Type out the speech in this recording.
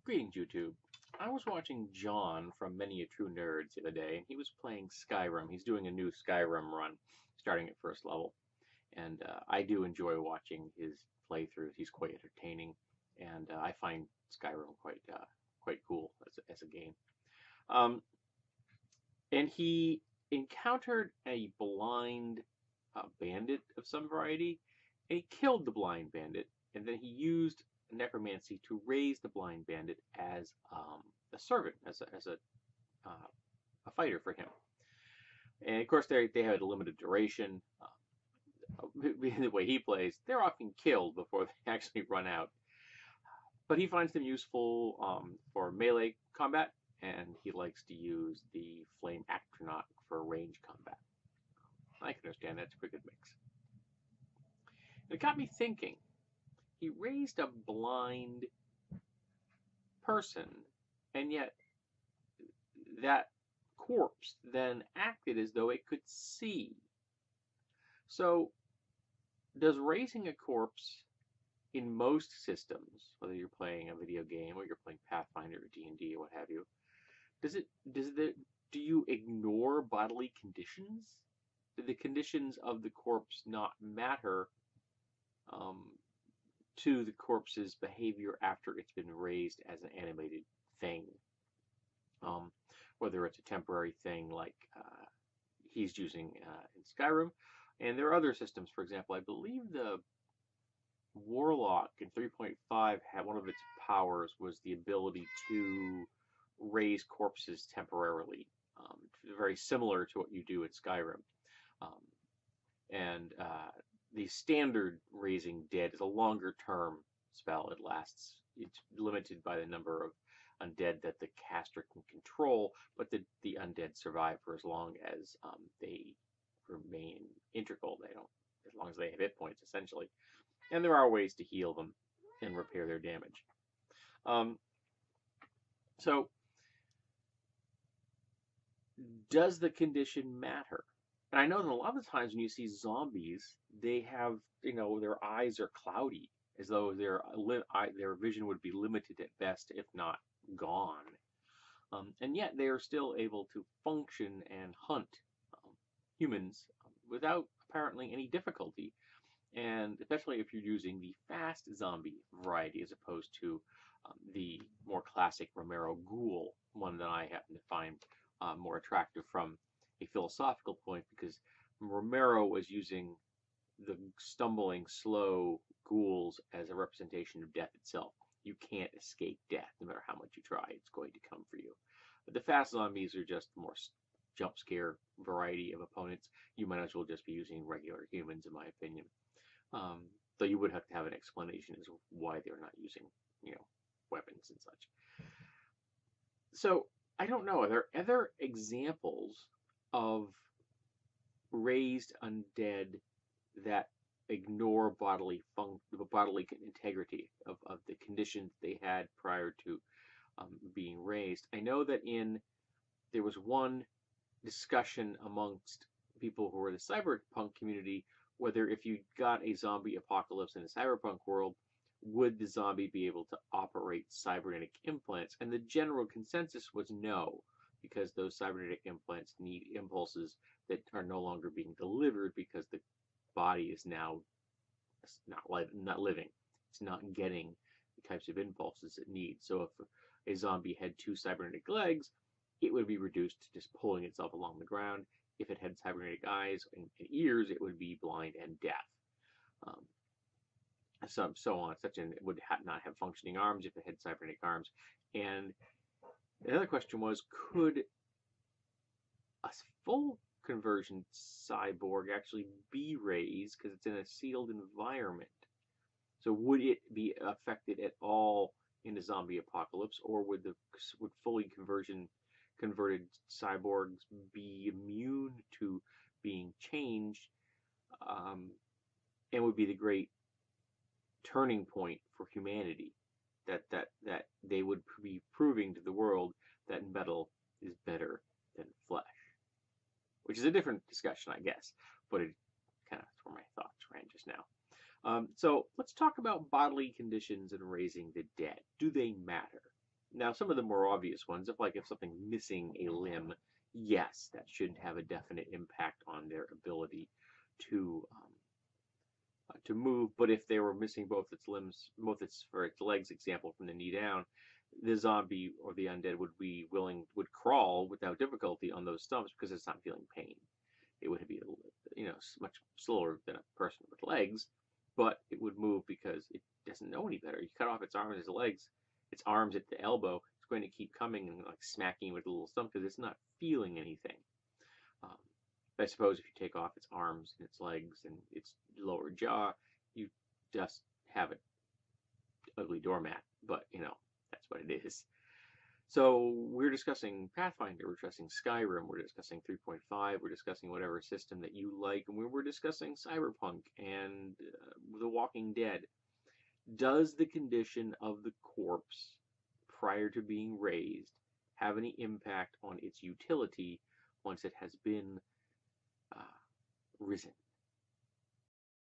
Greetings, YouTube. I was watching John from Many a True Nerds the other day, and he was playing Skyrim. He's doing a new Skyrim run, starting at first level. And I do enjoy watching his playthroughs. He's quite entertaining, and I find Skyrim quite cool as a game. Um, and he encountered a blind bandit of some variety, and he killed the blind bandit, and then he used necromancy to raise the blind bandit as a servant, uh, a fighter for him. And of course, they had a limited duration. The way he plays, they're often killed before they actually run out. But he finds them useful for melee combat, and he likes to use the flame astronaut for range combat. I can understand that's a pretty good mix. It got me thinking. He raised a blind person, and yet that corpse then acted as though it could see. So, does raising a corpse in most systems, whether you're playing a video game or you're playing Pathfinder or D&D or what have you, do you ignore bodily conditions? Do the conditions of the corpse not matter to the corpse's behavior after it's been raised as an animated thing? Whether it's a temporary thing like he's using in Skyrim, and there are other systems. For example, I believe the Warlock in 3.5 had one of its powers was the ability to raise corpses temporarily, very similar to what you do in Skyrim. And the standard raising dead is a longer term spell. It lasts. It's limited by the number of undead that the caster can control, but the undead survive for as long as they remain integral. They don't, as long as they have hit points, essentially. And there are ways to heal them and repair their damage. So, does the condition matter? And I know that a lot of the times when you see zombies, they have, their eyes are cloudy, as though their vision would be limited at best, if not gone. And yet they are still able to function and hunt humans without apparently any difficulty. And especially if you're using the fast zombie variety as opposed to the more classic Romero ghoul, one that I happen to find more attractive from a philosophical point, because Romero was using the stumbling, slow ghouls as a representation of death itself. You can't escape death, no matter how much you try. It's going to come for you. But the fast zombies are just more jump scare variety of opponents. You might as well just be using regular humans, in my opinion. Though you would have to have an explanation as to why they're not using, weapons and such. So, I don't know. Are there other examples of raised undead that ignore bodily integrity of the conditions they had prior to being raised? I know that there was one discussion amongst people who were the cyberpunk community whether if you got a zombie apocalypse in a cyberpunk world, would the zombie be able to operate cybernetic implants? And the general consensus was no, because those cybernetic implants need impulses that are no longer being delivered because the body is now not living. It's not getting the types of impulses it needs. So if a zombie had 2 cybernetic legs, it would be reduced to just pulling itself along the ground. If it had cybernetic eyes and ears, it would be blind and deaf. So on. It would not have functioning arms if it had cybernetic arms. And another question was, could a full conversion cyborg actually be raised because it's in a sealed environment? So would it be affected at all in a zombie apocalypse, or would fully converted cyborgs be immune to being changed, and would be the great turning point for humanity, that they would be proving to the world that metal is better than flesh, which is a different discussion, I guess, but it kind of, that's where my thoughts ran just now. So let's talk about bodily conditions and raising the dead. Do they matter? Now, some of the more obvious ones, if something's missing a limb, yes, that should have a definite impact on their ability to move. But if they were missing both its limbs, for its legs, example from the knee down, the zombie or the undead would crawl without difficulty on those stumps because it's not feeling pain. It would be, much slower than a person with legs, but it would move because it doesn't know any better. You cut off its arms, its legs, its arms at the elbow, it's going to keep coming and like smacking with a little stump because it's not feeling anything. Um, I suppose if you take off its arms and its legs and its lower jaw, you just have an ugly doormat. But that's what it is. So we're discussing Pathfinder, we're discussing Skyrim, we're discussing 3.5, we're discussing whatever system that you like, and we're discussing Cyberpunk and The Walking Dead. Does the condition of the corpse prior to being raised have any impact on its utility once it has been risen?